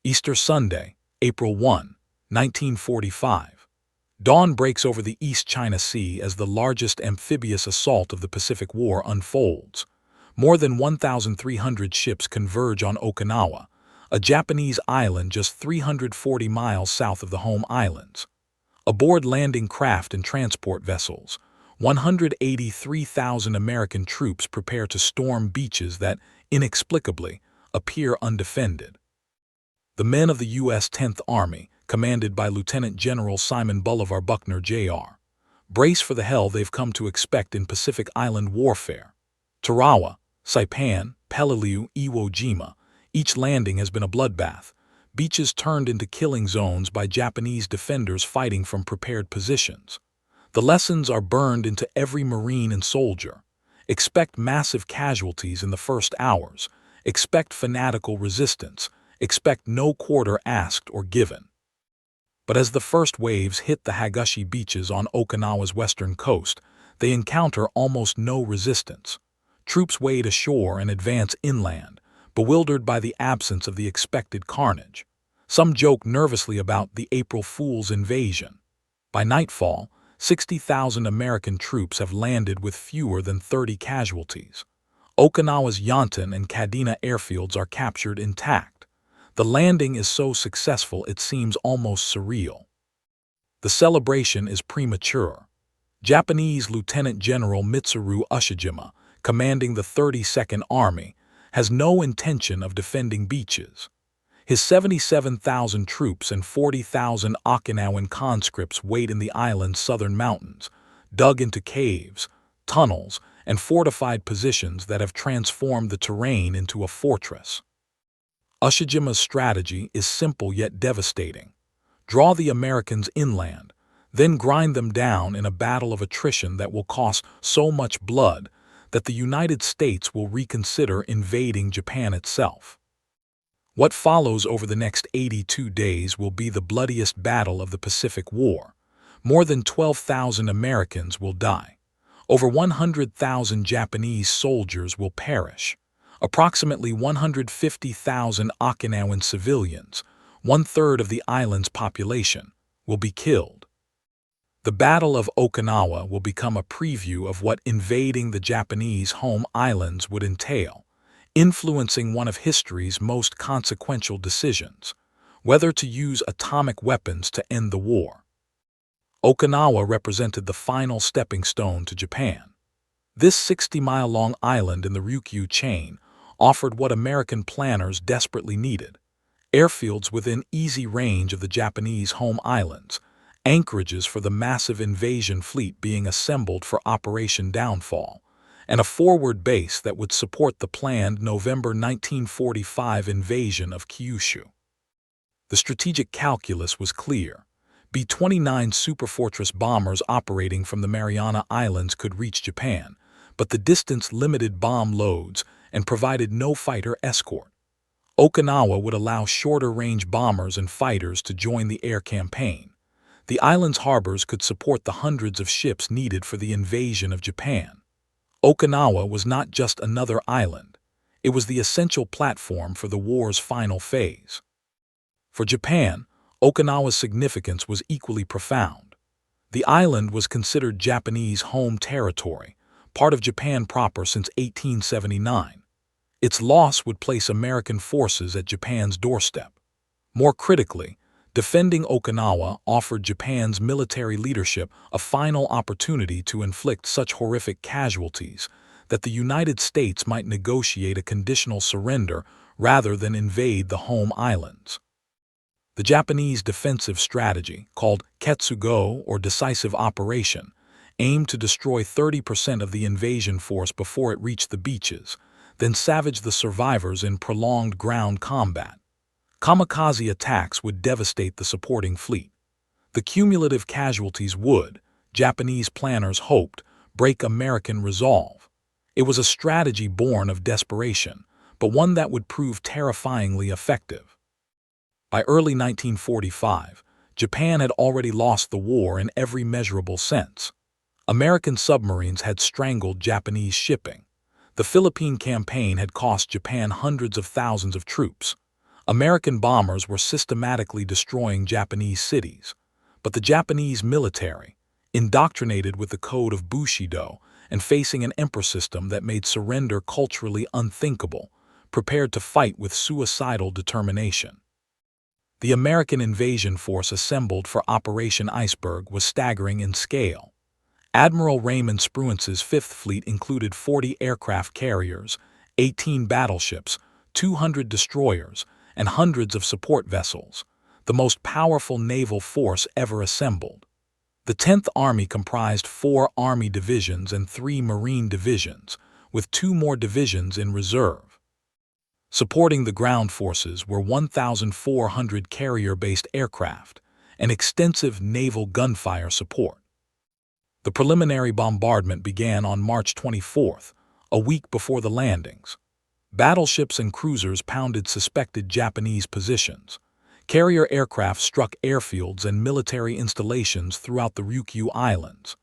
Easter Sunday, April 1, 1945. Dawn breaks over the East China Sea as the largest amphibious assault of the Pacific War unfolds. More than 1,300 ships converge on Okinawa, a Japanese island just 340 miles south of the home islands. Aboard landing craft and transport vessels, 183,000 American troops prepare to storm beaches that, inexplicably, appear undefended. The men of the U.S. 10th Army, commanded by Lieutenant General Simon Bolivar Buckner, Jr., brace for the hell they've come to expect in Pacific Island warfare. Tarawa, Saipan, Peleliu, Iwo Jima, each landing has been a bloodbath, beaches turned into killing zones by Japanese defenders fighting from prepared positions. The lessons are burned into every Marine and soldier. Expect massive casualties in the first hours. Expect fanatical resistance. Expect no quarter asked or given. But as the first waves hit the Higashi beaches on Okinawa's western coast, they encounter almost no resistance. Troops wade ashore and advance inland, bewildered by the absence of the expected carnage. Some joke nervously about the April Fool's invasion. By nightfall, 60,000 American troops have landed with fewer than 30 casualties. Okinawa's Yontan and Kadena airfields are captured intact. The landing is so successful it seems almost surreal. The celebration is premature. Japanese Lieutenant General Mitsuru Ushijima, commanding the 32nd Army, has no intention of defending beaches. His 77,000 troops and 40,000 Okinawan conscripts wait in the island's southern mountains, dug into caves, tunnels, and fortified positions that have transformed the terrain into a fortress. Ushijima's strategy is simple yet devastating. Draw the Americans inland, then grind them down in a battle of attrition that will cost so much blood that the United States will reconsider invading Japan itself. What follows over the next 82 days will be the bloodiest battle of the Pacific War. More than 12,000 Americans will die. Over 100,000 Japanese soldiers will perish. Approximately 150,000 Okinawan civilians, one-third of the island's population, will be killed. The Battle of Okinawa will become a preview of what invading the Japanese home islands would entail, influencing one of history's most consequential decisions, whether to use atomic weapons to end the war. Okinawa represented the final stepping stone to Japan. This 60-mile-long island in the Ryukyu chain offered what American planners desperately needed: airfields within easy range of the Japanese home islands, anchorages for the massive invasion fleet being assembled for Operation Downfall, and a forward base that would support the planned November 1945 invasion of Kyushu. The strategic calculus was clear. B-29 Superfortress bombers operating from the Mariana Islands could reach Japan, but the distance limited bomb loads and provided no fighter escort. Okinawa would allow shorter-range bombers and fighters to join the air campaign. The island's harbors could support the hundreds of ships needed for the invasion of Japan. Okinawa was not just another island. It was the essential platform for the war's final phase. For Japan, Okinawa's significance was equally profound. The island was considered Japanese home territory, part of Japan proper since 1879. Its loss would place American forces at Japan's doorstep. More critically, defending Okinawa offered Japan's military leadership a final opportunity to inflict such horrific casualties that the United States might negotiate a conditional surrender rather than invade the home islands. The Japanese defensive strategy, called Ketsugo or decisive operation, aimed to destroy 30% of the invasion force before it reached the beaches, then savage the survivors in prolonged ground combat. Kamikaze attacks would devastate the supporting fleet. The cumulative casualties would, Japanese planners hoped, break American resolve. It was a strategy born of desperation, but one that would prove terrifyingly effective. By early 1945, Japan had already lost the war in every measurable sense. American submarines had strangled Japanese shipping. The Philippine campaign had cost Japan hundreds of thousands of troops. American bombers were systematically destroying Japanese cities, but the Japanese military, indoctrinated with the code of Bushido and facing an emperor system that made surrender culturally unthinkable, prepared to fight with suicidal determination. The American invasion force assembled for Operation Iceberg was staggering in scale. Admiral Raymond Spruance's Fifth Fleet included 40 aircraft carriers, 18 battleships, 200 destroyers, and hundreds of support vessels, the most powerful naval force ever assembled. The 10th Army comprised 4 Army divisions and 3 Marine divisions, with 2 more divisions in reserve. Supporting the ground forces were 1,400 carrier-based aircraft and extensive naval gunfire support. The preliminary bombardment began on March 24th, a week before the landings. Battleships and cruisers pounded suspected Japanese positions. Carrier aircraft struck airfields and military installations throughout the Ryukyu Islands.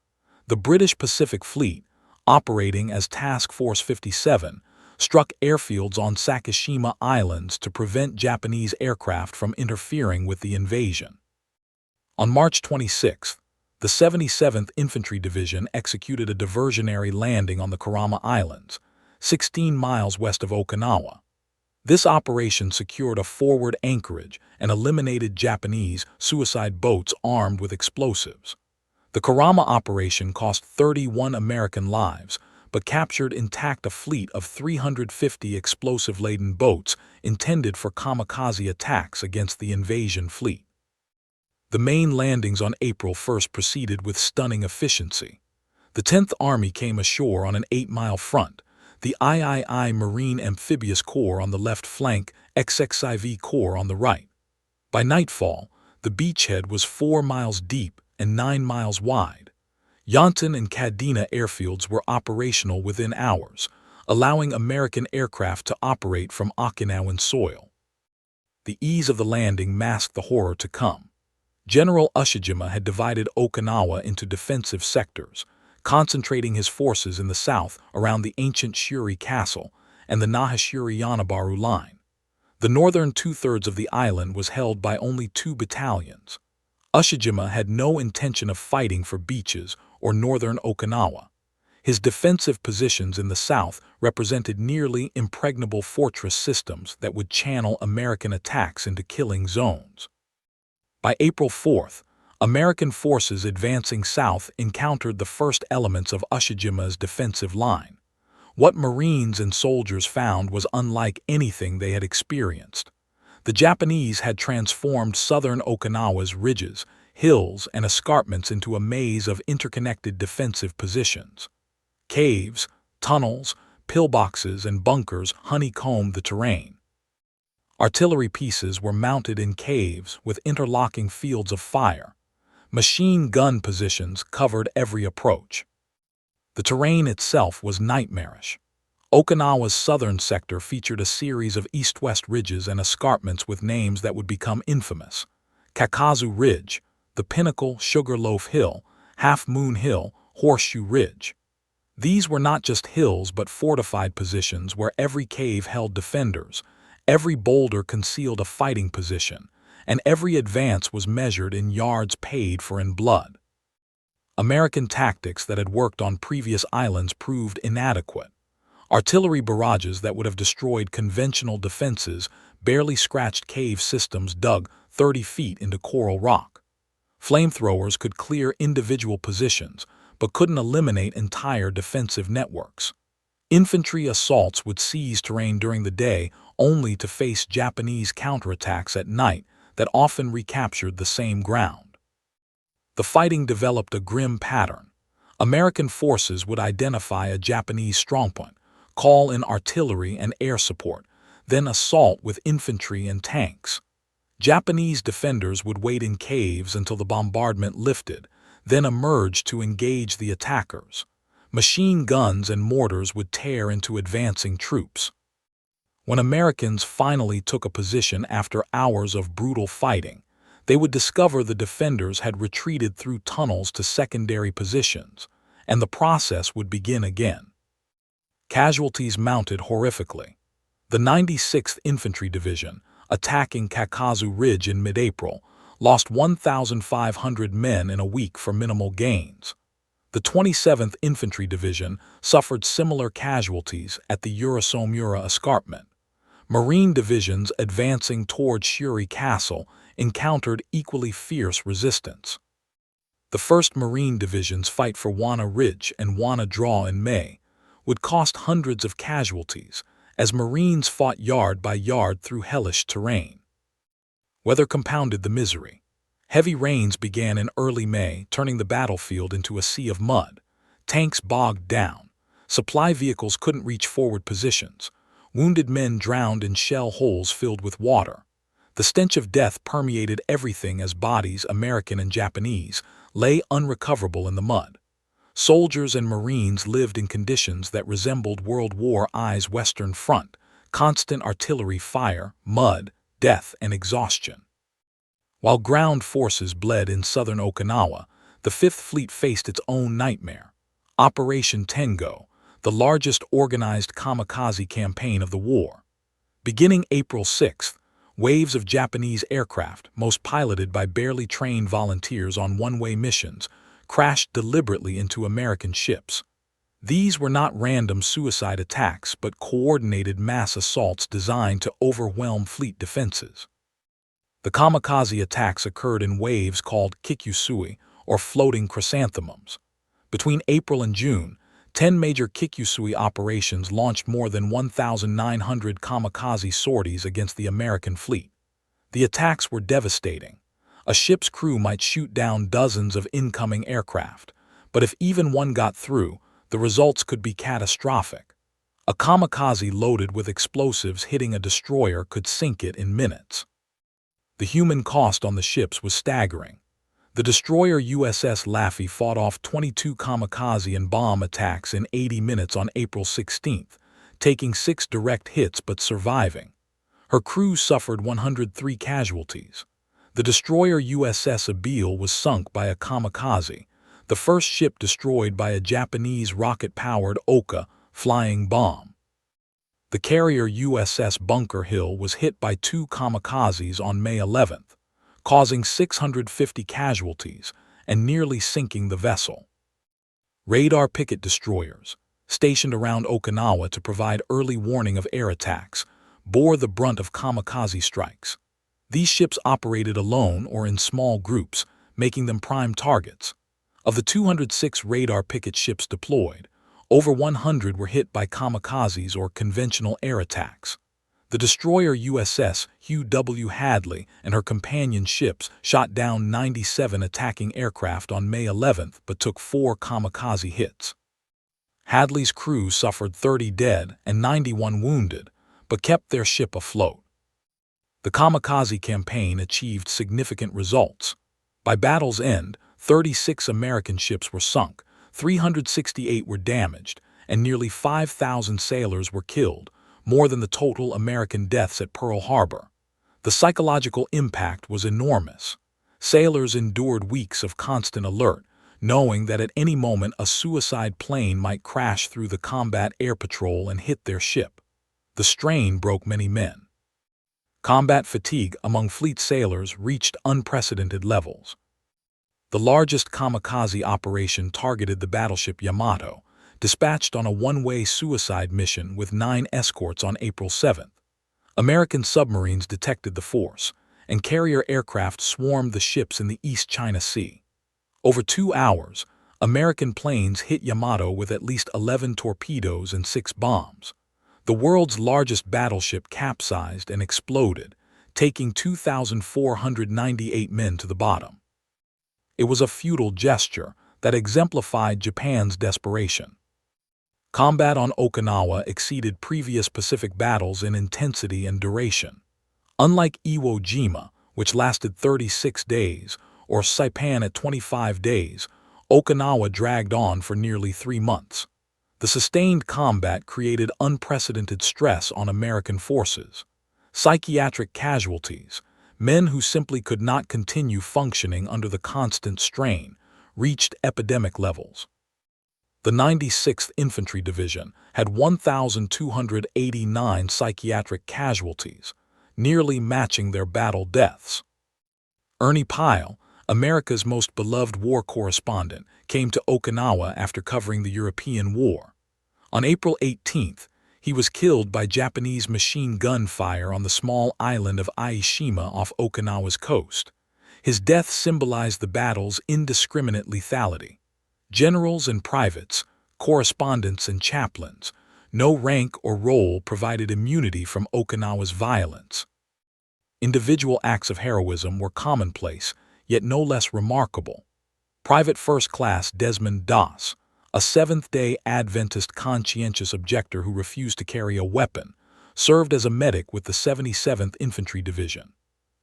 The British Pacific Fleet, operating as Task Force 57, struck airfields on Sakishima Islands to prevent Japanese aircraft from interfering with the invasion. On March 26th, the 77th Infantry Division executed a diversionary landing on the Kurama Islands, 16 miles west of Okinawa. This operation secured a forward anchorage and eliminated Japanese suicide boats armed with explosives. The Kurama operation cost 31 American lives, but captured intact a fleet of 350 explosive-laden boats intended for kamikaze attacks against the invasion fleet. The main landings on April 1st proceeded with stunning efficiency. The 10th Army came ashore on an 8-mile front, the III Marine Amphibious Corps on the left flank, XXIV Corps on the right. By nightfall, the beachhead was 4 miles deep and 9 miles wide. Yontan and Kadena airfields were operational within hours, allowing American aircraft to operate from Okinawan soil. The ease of the landing masked the horror to come. General Ushijima had divided Okinawa into defensive sectors, concentrating his forces in the south around the ancient Shuri Castle and the Nahashiri-Yanabaru line. The northern two-thirds of the island was held by only 2 battalions. Ushijima had no intention of fighting for beaches or northern Okinawa. His defensive positions in the south represented nearly impregnable fortress systems that would channel American attacks into killing zones. By April 4th, American forces advancing south encountered the first elements of Ushijima's defensive line. What Marines and soldiers found was unlike anything they had experienced. The Japanese had transformed southern Okinawa's ridges, hills, and escarpments into a maze of interconnected defensive positions. Caves, tunnels, pillboxes, and bunkers honeycombed the terrain. Artillery pieces were mounted in caves with interlocking fields of fire. Machine gun positions covered every approach. The terrain itself was nightmarish. Okinawa's southern sector featured a series of east-west ridges and escarpments with names that would become infamous. Kakazu Ridge, the Pinnacle Sugarloaf Hill, Half Moon Hill, Horseshoe Ridge. These were not just hills but fortified positions where every cave held defenders, every boulder concealed a fighting position, and every advance was measured in yards paid for in blood. American tactics that had worked on previous islands proved inadequate. Artillery barrages that would have destroyed conventional defenses barely scratched cave systems dug 30 feet into coral rock. Flamethrowers could clear individual positions, but couldn't eliminate entire defensive networks. Infantry assaults would seize terrain during the day only to face Japanese counterattacks at night that often recaptured the same ground. The fighting developed a grim pattern. American forces would identify a Japanese strongpoint, call in artillery and air support, then assault with infantry and tanks. Japanese defenders would wait in caves until the bombardment lifted, then emerge to engage the attackers. Machine guns and mortars would tear into advancing troops. When Americans finally took a position after hours of brutal fighting, they would discover the defenders had retreated through tunnels to secondary positions, and the process would begin again. Casualties mounted horrifically. The 96th Infantry Division, attacking Kakazu Ridge in mid-April, lost 1,500 men in a week for minimal gains. The 27th Infantry Division suffered similar casualties at the Urasomura escarpment. Marine divisions advancing toward Shuri Castle encountered equally fierce resistance. The 1st Marine Division's fight for Wana Ridge and Wana Draw in May would cost hundreds of casualties as Marines fought yard by yard through hellish terrain. Weather compounded the misery. Heavy rains began in early May, turning the battlefield into a sea of mud. Tanks bogged down. Supply vehicles couldn't reach forward positions. Wounded men drowned in shell holes filled with water. The stench of death permeated everything as bodies, American and Japanese, lay unrecoverable in the mud. Soldiers and Marines lived in conditions that resembled World War I's Western Front: constant artillery fire, mud, death, and exhaustion. While ground forces bled in southern Okinawa, the Fifth Fleet faced its own nightmare. Operation Tengo, the largest organized kamikaze campaign of the war. Beginning April 6th, waves of Japanese aircraft, most piloted by barely trained volunteers on one-way missions, crashed deliberately into American ships. These were not random suicide attacks but coordinated mass assaults designed to overwhelm fleet defenses. The kamikaze attacks occurred in waves called kikusui, or floating chrysanthemums. Between April and June, 10 major kikusui operations launched more than 1,900 kamikaze sorties against the American fleet. The attacks were devastating. A ship's crew might shoot down dozens of incoming aircraft, but if even one got through, the results could be catastrophic. A kamikaze loaded with explosives hitting a destroyer could sink it in minutes. The human cost on the ships was staggering. The destroyer USS Laffey fought off 22 kamikaze and bomb attacks in 80 minutes on April 16th, taking 6 direct hits but surviving. Her crew suffered 103 casualties. The destroyer USS Abil was sunk by a kamikaze, the first ship destroyed by a Japanese rocket-powered Oka flying bomb. The carrier USS Bunker Hill was hit by 2 kamikazes on May 11th, causing 650 casualties and nearly sinking the vessel. Radar picket destroyers, stationed around Okinawa to provide early warning of air attacks, bore the brunt of kamikaze strikes. These ships operated alone or in small groups, making them prime targets. Of the 206 radar picket ships deployed, over 100 were hit by kamikazes or conventional air attacks. The destroyer USS Hugh W. Hadley and her companion ships shot down 97 attacking aircraft on May 11th but took 4 kamikaze hits. Hadley's crew suffered 30 dead and 91 wounded, but kept their ship afloat. The kamikaze campaign achieved significant results. By battle's end, 36 American ships were sunk, 368 were damaged, and nearly 5,000 sailors were killed, more than the total American deaths at Pearl Harbor. The psychological impact was enormous. Sailors endured weeks of constant alert, knowing that at any moment a suicide plane might crash through the combat air patrol and hit their ship. The strain broke many men. Combat fatigue among fleet sailors reached unprecedented levels. The largest kamikaze operation targeted the battleship Yamato, dispatched on a one-way suicide mission with 9 escorts on April 7th. American submarines detected the force, and carrier aircraft swarmed the ships in the East China Sea. Over 2 hours, American planes hit Yamato with at least 11 torpedoes and 6 bombs. The world's largest battleship capsized and exploded, taking 2,498 men to the bottom. It was a futile gesture that exemplified Japan's desperation. Combat on Okinawa exceeded previous Pacific battles in intensity and duration. Unlike Iwo Jima, which lasted 36 days, or Saipan at 25 days, Okinawa dragged on for nearly 3 months. The sustained combat created unprecedented stress on American forces. Psychiatric casualties, men who simply could not continue functioning under the constant strain, reached epidemic levels. The 96th Infantry Division had 1,289 psychiatric casualties, nearly matching their battle deaths. Ernie Pyle, America's most beloved war correspondent, came to Okinawa after covering the European War. On April 18th, he was killed by Japanese machine gun fire on the small island of Aishima off Okinawa's coast. His death symbolized the battle's indiscriminate lethality. Generals and privates, correspondents and chaplains, no rank or role provided immunity from Okinawa's violence. Individual acts of heroism were commonplace, yet no less remarkable. Private First Class Desmond Doss, a Seventh-day Adventist conscientious objector who refused to carry a weapon, served as a medic with the 77th Infantry Division.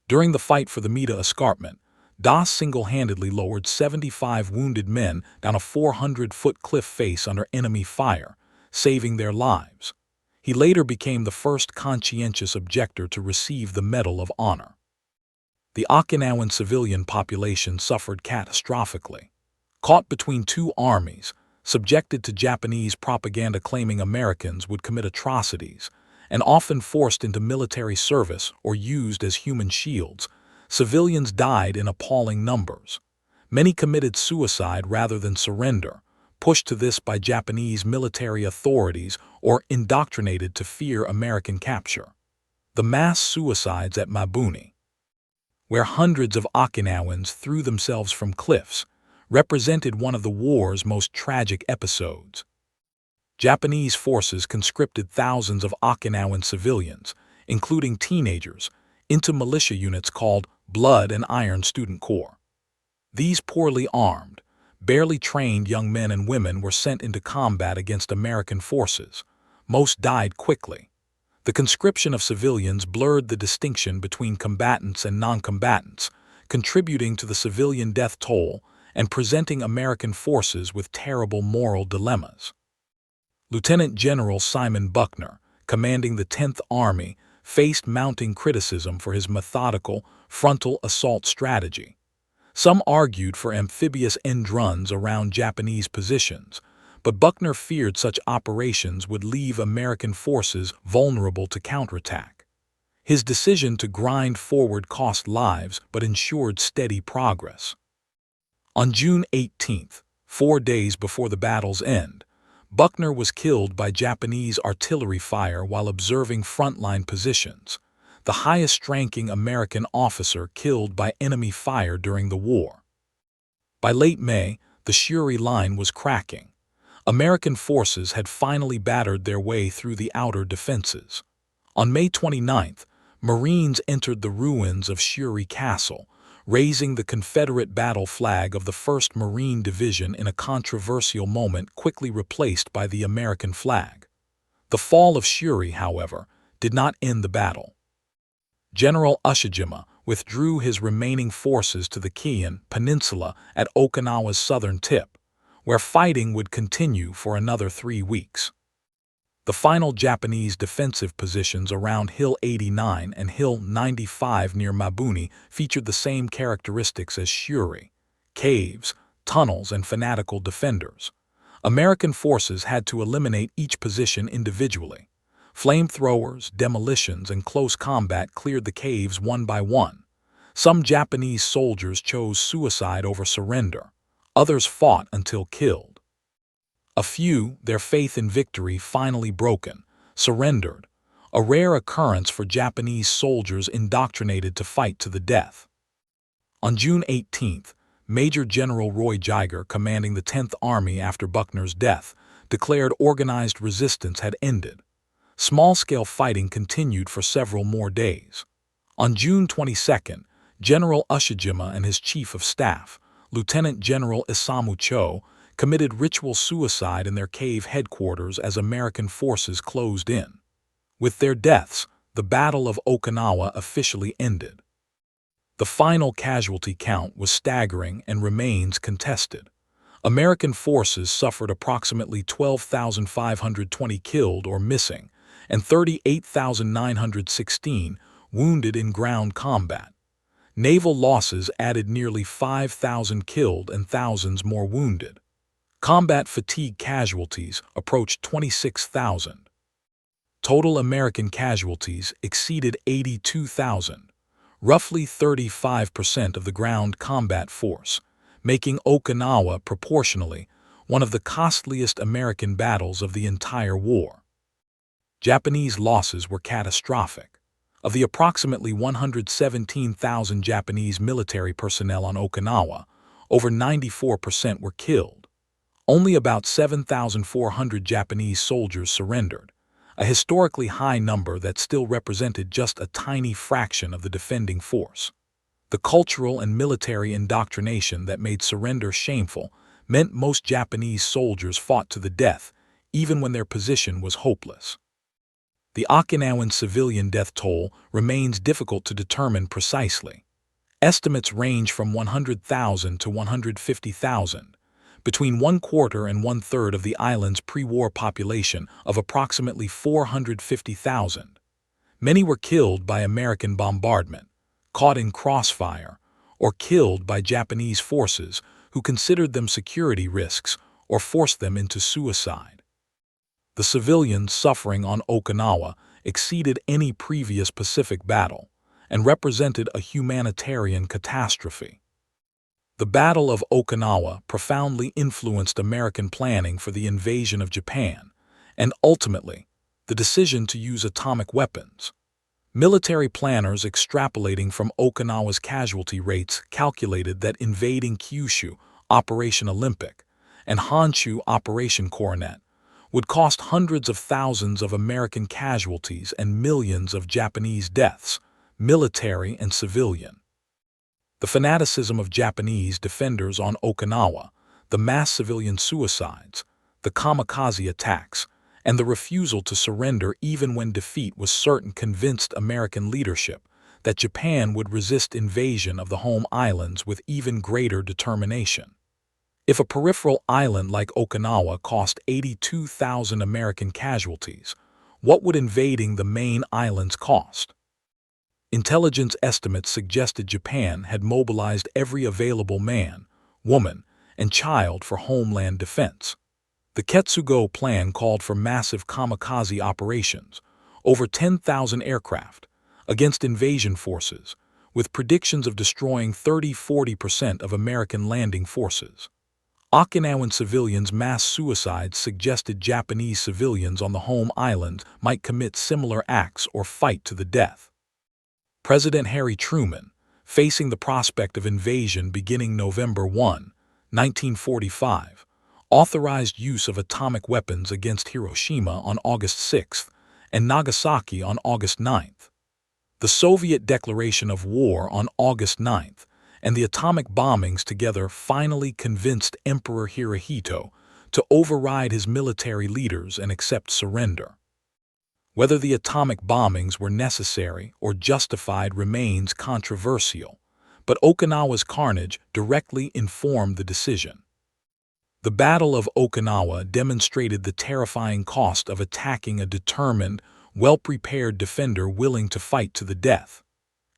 During the fight for the Mita Escarpment, Doss single-handedly lowered 75 wounded men down a 400-foot cliff face under enemy fire, saving their lives. He later became the first conscientious objector to receive the Medal of Honor. The Okinawan civilian population suffered catastrophically. Caught between two armies, subjected to Japanese propaganda claiming Americans would commit atrocities, and often forced into military service or used as human shields, civilians died in appalling numbers. Many committed suicide rather than surrender, pushed to this by Japanese military authorities or indoctrinated to fear American capture. The mass suicides at Mabuni, where hundreds of Okinawans threw themselves from cliffs, represented one of the war's most tragic episodes. Japanese forces conscripted thousands of Okinawan civilians, including teenagers, into militia units called Blood and Iron Student Corps. These poorly armed, barely trained young men and women were sent into combat against American forces. Most died quickly. The conscription of civilians blurred the distinction between combatants and non-combatants, contributing to the civilian death toll and presenting American forces with terrible moral dilemmas. Lieutenant General Simon Buckner, commanding the 10th Army, faced mounting criticism for his methodical, frontal assault strategy. Some argued for amphibious end runs around Japanese positions, but Buckner feared such operations would leave American forces vulnerable to counterattack. His decision to grind forward cost lives but ensured steady progress. On June 18th, 4 days before the battle's end, Buckner was killed by Japanese artillery fire while observing frontline positions, the highest-ranking American officer killed by enemy fire during the war. By late May, the Shuri Line was cracking. American forces had finally battered their way through the outer defenses. On May 29th, Marines entered the ruins of Shuri Castle, raising the Confederate battle flag of the 1st Marine Division in a controversial moment quickly replaced by the American flag. The fall of Shuri, however, did not end the battle. General Ushijima withdrew his remaining forces to the Kiin Peninsula at Okinawa's southern tip, where fighting would continue for another 3 weeks. The final Japanese defensive positions around Hill 89 and Hill 95 near Mabuni featured the same characteristics as Shuri: caves, tunnels, and fanatical defenders. American forces had to eliminate each position individually. Flamethrowers, demolitions, and close combat cleared the caves one by one. Some Japanese soldiers chose suicide over surrender. Others fought until killed. A few, their faith in victory finally broken, surrendered, a rare occurrence for Japanese soldiers indoctrinated to fight to the death. On June 18th, Major General Roy Geiger, commanding the 10th Army after Buckner's death, declared organized resistance had ended. Small-scale fighting continued for several more days. On June 22nd, General Ushijima and his Chief of Staff, Lieutenant General Isamu Cho, committed ritual suicide in their cave headquarters as American forces closed in. With their deaths, the Battle of Okinawa officially ended. The final casualty count was staggering and remains contested. American forces suffered approximately 12,520 killed or missing, and 38,916 wounded in ground combat. Naval losses added nearly 5,000 killed and thousands more wounded. Combat fatigue casualties approached 26,000. Total American casualties exceeded 82,000, roughly 35% of the ground combat force, making Okinawa proportionally one of the costliest American battles of the entire war. Japanese losses were catastrophic. Of the approximately 117,000 Japanese military personnel on Okinawa, over 94% were killed. Only about 7,400 Japanese soldiers surrendered, a historically high number that still represented just a tiny fraction of the defending force. The cultural and military indoctrination that made surrender shameful meant most Japanese soldiers fought to the death, even when their position was hopeless. The Okinawan civilian death toll remains difficult to determine precisely. Estimates range from 100,000 to 150,000, between 1/4 and 1/3 of the island's pre-war population of approximately 450,000. Many were killed by American bombardment, caught in crossfire, or killed by Japanese forces who considered them security risks or forced them into suicide. The civilian suffering on Okinawa exceeded any previous Pacific battle and represented a humanitarian catastrophe. The Battle of Okinawa profoundly influenced American planning for the invasion of Japan and, ultimately, the decision to use atomic weapons. Military planners extrapolating from Okinawa's casualty rates calculated that invading Kyushu, Operation Olympic, and Honshu, Operation Coronet, would cost hundreds of thousands of American casualties and millions of Japanese deaths, military and civilian. The fanaticism of Japanese defenders on Okinawa, the mass civilian suicides, the kamikaze attacks, and the refusal to surrender even when defeat was certain convinced American leadership that Japan would resist invasion of the home islands with even greater determination. If a peripheral island like Okinawa cost 82,000 American casualties, what would invading the main islands cost? Intelligence estimates suggested Japan had mobilized every available man, woman, and child for homeland defense. The Ketsugo plan called for massive kamikaze operations, over 10,000 aircraft, against invasion forces, with predictions of destroying 30–40% of American landing forces. Okinawan civilians' mass suicides suggested Japanese civilians on the home island might commit similar acts or fight to the death. President Harry Truman, facing the prospect of invasion beginning November 1, 1945, authorized use of atomic weapons against Hiroshima on August 6 and Nagasaki on August 9. The Soviet declaration of war on August 9 and the atomic bombings together finally convinced Emperor Hirohito to override his military leaders and accept surrender. Whether the atomic bombings were necessary or justified remains controversial, but Okinawa's carnage directly informed the decision. The Battle of Okinawa demonstrated the terrifying cost of attacking a determined, well-prepared defender willing to fight to the death.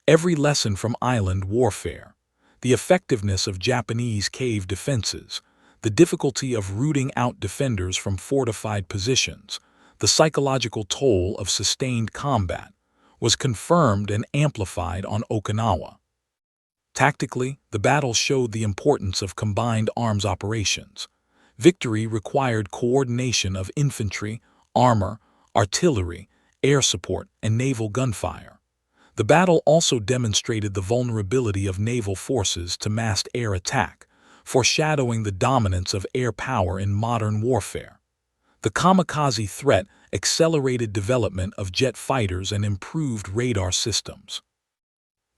Every lesson from island warfare, the effectiveness of Japanese cave defenses, the difficulty of rooting out defenders from fortified positions, the psychological toll of sustained combat, was confirmed and amplified on Okinawa. Tactically, the battle showed the importance of combined arms operations. Victory required coordination of infantry, armor, artillery, air support, and naval gunfire. The battle also demonstrated the vulnerability of naval forces to massed air attack, foreshadowing the dominance of air power in modern warfare. The kamikaze threat accelerated development of jet fighters and improved radar systems.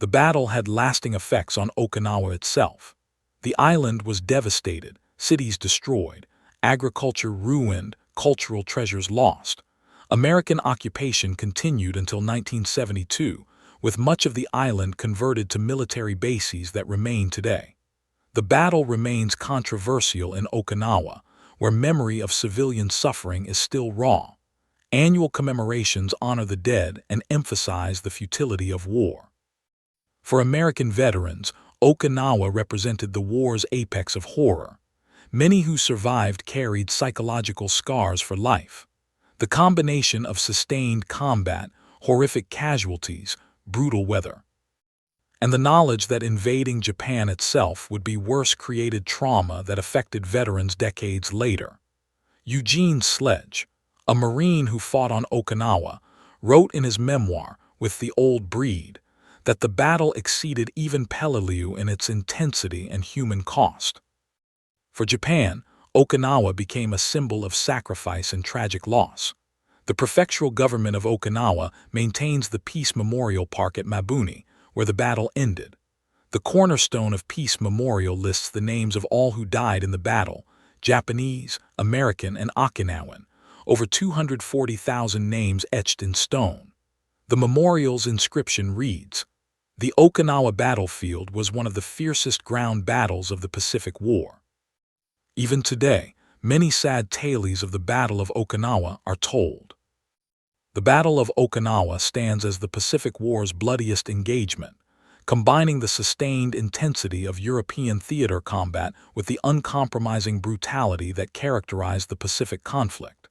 The battle had lasting effects on Okinawa itself. The island was devastated, cities destroyed, agriculture ruined, cultural treasures lost. American occupation continued until 1972, with much of the island converted to military bases that remain today. The battle remains controversial in Okinawa, where memory of civilian suffering is still raw. Annual commemorations honor the dead and emphasize the futility of war. For American veterans, Okinawa represented the war's apex of horror. Many who survived carried psychological scars for life. The combination of sustained combat, horrific casualties, brutal weather, and the knowledge that invading Japan itself would be worse created trauma that affected veterans decades later. Eugene Sledge, a Marine who fought on Okinawa, wrote in his memoir, With the Old Breed, that the battle exceeded even Peleliu in its intensity and human cost. For Japan, Okinawa became a symbol of sacrifice and tragic loss. The prefectural government of Okinawa maintains the Peace Memorial Park at Mabuni, where the battle ended. The cornerstone of Peace Memorial lists the names of all who died in the battle, Japanese, American, and Okinawan, over 240,000 names etched in stone. The memorial's inscription reads, "The Okinawa battlefield was one of the fiercest ground battles of the Pacific War." Even today, many sad tales of the Battle of Okinawa are told. The Battle of Okinawa stands as the Pacific War's bloodiest engagement, combining the sustained intensity of European theater combat with the uncompromising brutality that characterized the Pacific conflict.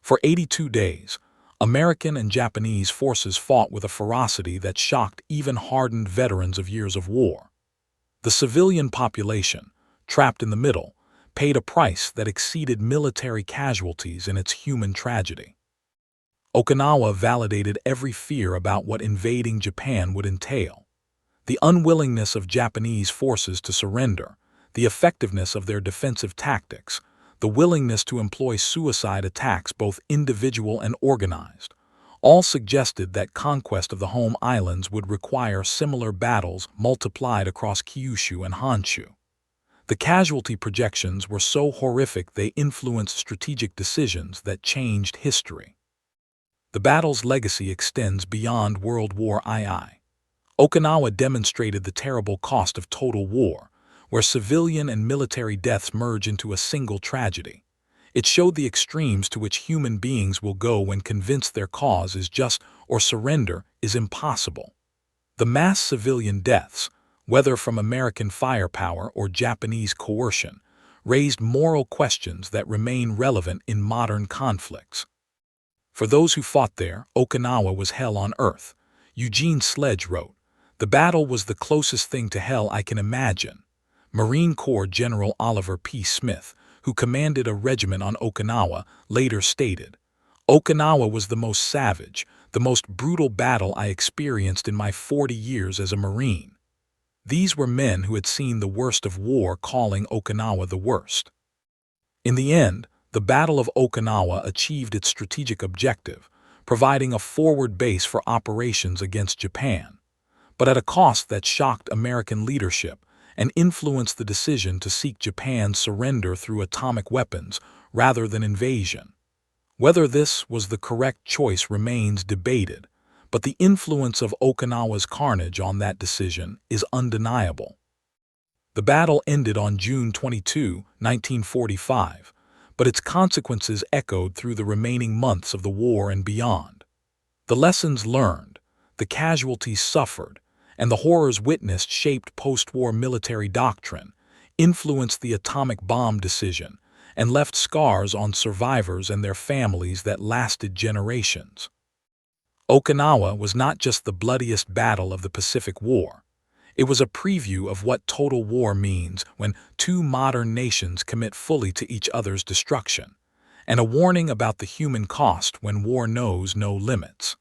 For 82 days, American and Japanese forces fought with a ferocity that shocked even hardened veterans of years of war. The civilian population, trapped in the middle, paid a price that exceeded military casualties in its human tragedy. Okinawa validated every fear about what invading Japan would entail. The unwillingness of Japanese forces to surrender, the effectiveness of their defensive tactics, the willingness to employ suicide attacks both individual and organized, all suggested that conquest of the home islands would require similar battles multiplied across Kyushu and Honshu. The casualty projections were so horrific they influenced strategic decisions that changed history. The battle's legacy extends beyond World War II. Okinawa demonstrated the terrible cost of total war, where civilian and military deaths merge into a single tragedy. It showed the extremes to which human beings will go when convinced their cause is just or surrender is impossible. The mass civilian deaths, whether from American firepower or Japanese coercion, raised moral questions that remain relevant in modern conflicts. For those who fought there, Okinawa was hell on earth. Eugene Sledge wrote, "The battle was the closest thing to hell I can imagine." Marine Corps General Oliver P. Smith, who commanded a regiment on Okinawa, later stated, "Okinawa was the most savage, the most brutal battle I experienced in my 40 years as a Marine." These were men who had seen the worst of war calling Okinawa the worst. In the end, the Battle of Okinawa achieved its strategic objective, providing a forward base for operations against Japan, but at a cost that shocked American leadership and influenced the decision to seek Japan's surrender through atomic weapons rather than invasion. Whether this was the correct choice remains debated, but the influence of Okinawa's carnage on that decision is undeniable. The battle ended on June 22, 1945, but its consequences echoed through the remaining months of the war and beyond. The lessons learned, the casualties suffered, and the horrors witnessed shaped post-war military doctrine, influenced the atomic bomb decision, and left scars on survivors and their families that lasted generations. Okinawa was not just the bloodiest battle of the Pacific War. It was a preview of what total war means when two modern nations commit fully to each other's destruction, and a warning about the human cost when war knows no limits.